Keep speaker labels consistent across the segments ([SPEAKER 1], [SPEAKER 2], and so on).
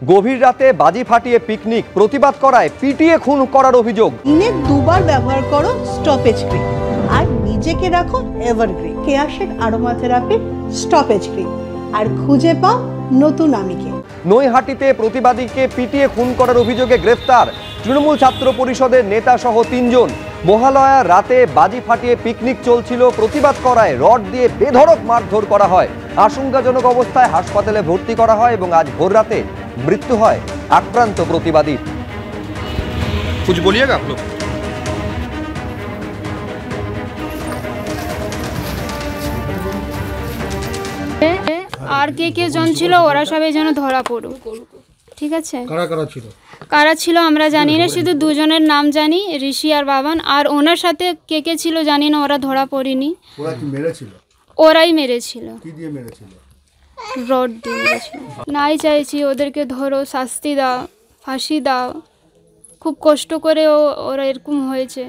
[SPEAKER 1] গভীর রাতে বাজি ফাটিয়ে পিকনিক প্রতিবাদ করায় পিটিয়ে খুন করার অভিযোগ।
[SPEAKER 2] দিনে দুবার ব্যবহার করো স্টপেজ ক্রিম আর নিজেকে রাখো evergreen. Keya Seth aromatherapy stoppage cream আর খুঁজে পাও নতুন আমিকে।
[SPEAKER 1] নৈহাটিতে প্রতিবাদীকে পিটিয়ে খুন করার অভিযোগে গ্রেফতার তৃণমূল ছাত্র পরিষদের নেতা সহ ৩ জন। মহালয়ার রাতে বাজি ফাটিয়ে পিকনিক চলছিল, প্রতিবাদ করায় রড দিয়ে বেধড়ক মারধর করা হয়। আশঙ্কাজনক অবস্থায় হাসপাতালে ভর্তি করা হয় এবং আজ ভোররাতে মৃত্যু হয় আক্রান্ত প্রতিবাদীর।
[SPEAKER 3] कुछ बोलिएगा आप लोग?
[SPEAKER 4] আর কে জন ছিল ওরা সবাই যেন ধরা পড়ুক, ঠিক আছে? কারা ছিল আমরা জানি না, শুধু দুজনের নাম জানি, ঋষি আর বাবান। আর ওনার সাথে কে ছিল জানি না, ওরা ধরা পড়েনি। ওরাই মেরেছিল। রড দিয়ে মেরেছিল। নাই চাইছি ওদেরকে ধরো, শাস্তি দাও, ফাঁসি দাও। খুব কষ্ট করে ওরা এরকম হয়েছে।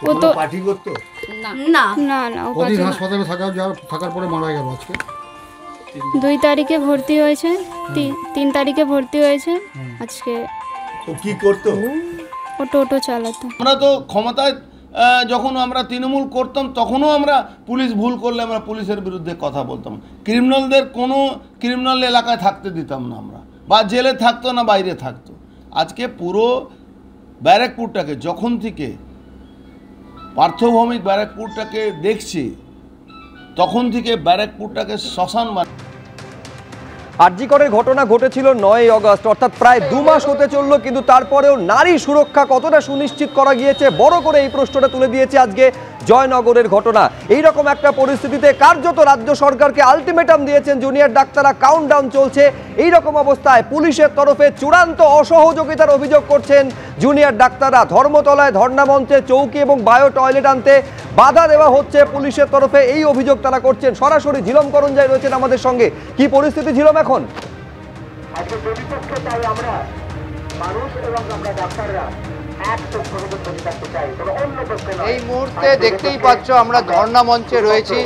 [SPEAKER 4] ও তো পার্টি করতো না না না, ও হাসপাতালে থাকার পরে মারা গেল। আজকে 2 তারিখে ভর্তি হয়েছে, 3 তারিখে ভর্তি হয়েছে। আজকে
[SPEAKER 5] ও কি করতো?
[SPEAKER 4] ও টোটো চালাতো।
[SPEAKER 5] আমরা তো ক্ষমতায় যখন আমরা তৃণমূল করতাম তখনও আমরা পুলিশ ভুল করলে আমরা পুলিশের বিরুদ্ধে কথা বলতাম। ক্রিমিনালদের কোনো ক্রিমিনাল এলাকায় থাকতে দিতাম না আমরা, বা জেলে থাকতো না বাইরে থাকতো। আজকে পুরো ব্যারাকপুরটাকে, যখন থেকে পার্থভৌমিক ব্যারাকপুরটাকে দেখছি তখন থেকে ব্যারাকপুরটাকে শ্মশান
[SPEAKER 1] আরজিকরের ঘটনা ঘটেছিল 9ই আগস্ট, অর্থাৎ প্রায় 2 মাস হতে চললো, কিন্তু তারপরেও নারী সুরক্ষা কতটা সুনিশ্চিত করা গিয়েছে বড় করে এই প্রশ্নটা তুলে দিয়েছে আজকে জয়নগরের ঘটনা। এইরকম একটা পরিস্থিতিতে কার্যত রাজ্য সরকারকে আলটিমেটাম দিয়েছেন জুনিয়র ডাক্তাররা। কাউন্টডাউন চলছে। এই রকম অবস্থায় পুলিশের তরফে চূড়ান্ত অসহযোগিতার অভিযোগ করছেন জুনিয়র ডাক্তাররা। ধর্মতলায় ধর্ণামঞ্চে চৌকি এবং বায়ো টয়লেট আনতে বাধা দেওয়া হচ্ছে পুলিশের তরফে, এই অভিযোগ তারা করছেন। সরাসরি ঝিলম করঞ্জাই রয়েছেন আমাদের সঙ্গে। কি পরিস্থিতি ঝিলম এখন?
[SPEAKER 6] এই মুহূর্তে দেখতেই পাচ্ছ আমরা ধর্ণা মঞ্চে রয়েছি,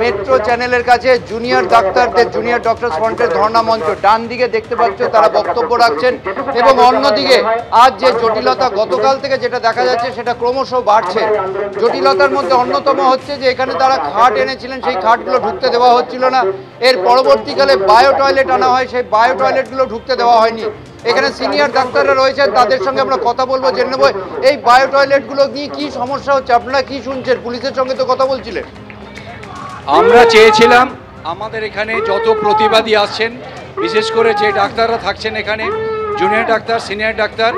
[SPEAKER 6] মেট্রো চ্যানেলের কাছে জুনিয়র ডাক্তারদের, জুনিয়র ডক্টরস ফ্রন্টের ধর্ণা মঞ্চ। ডান দিকে দেখতে পাচ্ছ তারা বক্তব্য রাখছেন, এবং অন্যদিকে আজ যে জটিলতা, গতকাল থেকে যেটা দেখা যাচ্ছে সেটা ক্রমশ বাড়ছে। জটিলতার মধ্যে অন্যতম হচ্ছে যে এখানে তারা খাট এনেছিলেন, সেই খাটগুলো ঢুকতে দেওয়া হচ্ছিল না। এর পরবর্তীকালে বায়ো টয়লেট আনা হয়, সেই বায়ো টয়লেটগুলো ঢুকতে দেওয়া হয়নি। এখানে সিনিয়র ডাক্তাররা রয়েছেন, তাদের সঙ্গে আমরা কথা বলবো, জেনে নেব এই বায়ো টয়লেটগুলো নিয়ে কি সমস্যা হচ্ছে। আপনারা কি শুনছেন? পুলিশের সঙ্গে তো কথা বলছিলেন।
[SPEAKER 7] আমরা চেয়েছিলাম আমাদের এখানে যত প্রতিবাদী আসছেন, বিশেষ করে যে ডাক্তাররা থাকছেন এখানে, জুনিয়র ডাক্তার, সিনিয়র ডাক্তার,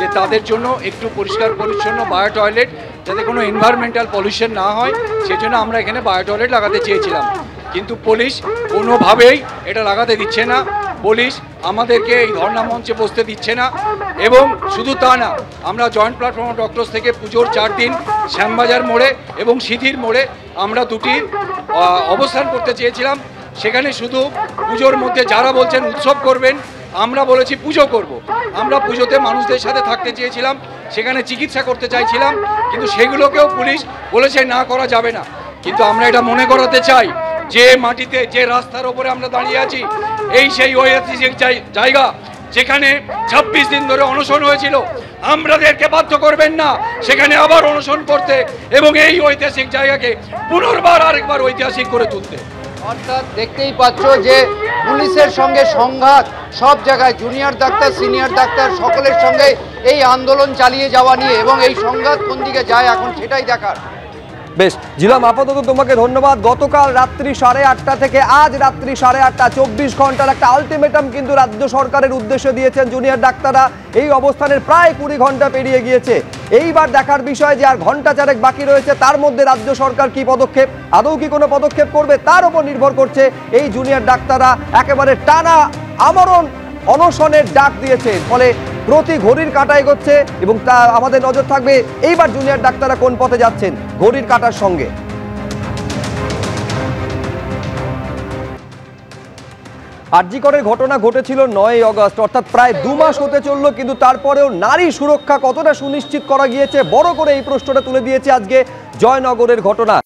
[SPEAKER 7] যে তাদের জন্য একটু পরিষ্কার পরিচ্ছন্ন বায়ো টয়লেট, যাতে কোনো এনভায়রনমেন্টাল পলিউশন না হয়, সেজন্য আমরা এখানে বায়ো টয়লেট লাগাতে চেয়েছিলাম। কিন্তু পুলিশ কোনোভাবেই এটা লাগাতে দিচ্ছে না। পুলিশ আমাদেরকে এই ধর্ণা মঞ্চে বসতে দিচ্ছে না। এবং শুধু তা না, আমরা জয়েন্ট প্ল্যাটফর্ম অফ ডক্টরস থেকে পুজোর 4 দিন শ্যামবাজার মোড়ে এবং সিধির মোড়ে আমরা দুটি অবস্থান করতে চেয়েছিলাম। সেখানে শুধু পুজোর মধ্যে যারা বলছেন উৎসব করবেন, আমরা বলেছি পুজো করব। আমরা পুজোতে মানুষদের সাথে থাকতে চেয়েছিলাম, সেখানে চিকিৎসা করতে চাইছিলাম, কিন্তু সেগুলোকেও পুলিশ বলেছে না করা যাবে না। কিন্তু আমরা এটা মনে করাতে চাই, যে মাটিতে, যে রাস্তার ওপরে আমরা দাঁড়িয়ে আছি, এই সেই ঐতিহাসিক জায়গা যেখানে 26 দিন ধরে অনশন হয়েছিল। আমাদেরকে বাধ্য করবেন না সেখানে আবার অনশন করতে এবং এই ঐতিহাসিক জায়গাকে পুনর্বার আরেকবার ঐতিহাসিক করে তুলতে।
[SPEAKER 6] অর্থাৎ দেখতেই পাচ্ছ যে পুলিশের সঙ্গে সংঘাত সব জায়গায়, জুনিয়র ডাক্তার, সিনিয়র ডাক্তার সকলের সঙ্গে এই আন্দোলন চালিয়ে যাওয়া নিয়ে, এবং এই সংঘাত কোন দিকে যায় এখন সেটাই দেখার।
[SPEAKER 1] বেশ ঝিলম, আপাতত তোমাকে ধন্যবাদ। গতকাল রাত্রি 8:30 থেকে আজ রাত্রি 8:30, 24 ঘন্টার একটা আলটিমেটাম কিন্তু রাজ্য সরকারের উদ্দেশ্যে দিয়েছেন জুনিয়র ডাক্তাররা। এই অবস্থানের প্রায় 20 ঘন্টা পেরিয়ে গিয়েছে। এইবার দেখার বিষয় যে আর ঘন্টা 4 বাকি রয়েছে, তার মধ্যে রাজ্য সরকার কি পদক্ষেপ, আদৌ কি কোনো পদক্ষেপ করবে, তার উপর নির্ভর করছে। এই জুনিয়র ডাক্তাররা একেবারে টানা আমরণ অনশনের ডাক দিয়েছে, ফলে প্রতি ঘড়ির কাঁটা এগোচ্ছে এবং তা আমাদের নজর থাকবে এইবার জুনিয়র ডাক্তাররা কোন পথে যাচ্ছেন ঘড়ির কাঁটার সঙ্গে। আরজিকরের ঘটনা ঘটেছিল 9ই আগস্ট, অর্থাৎ প্রায় 2 মাস হতে চললো, কিন্তু তারপরেও নারী সুরক্ষা কতটা সুনিশ্চিত করা গিয়েছে বড় করে এই প্রশ্নটা তুলে দিয়েছে আজকে জয়নগরের ঘটনা।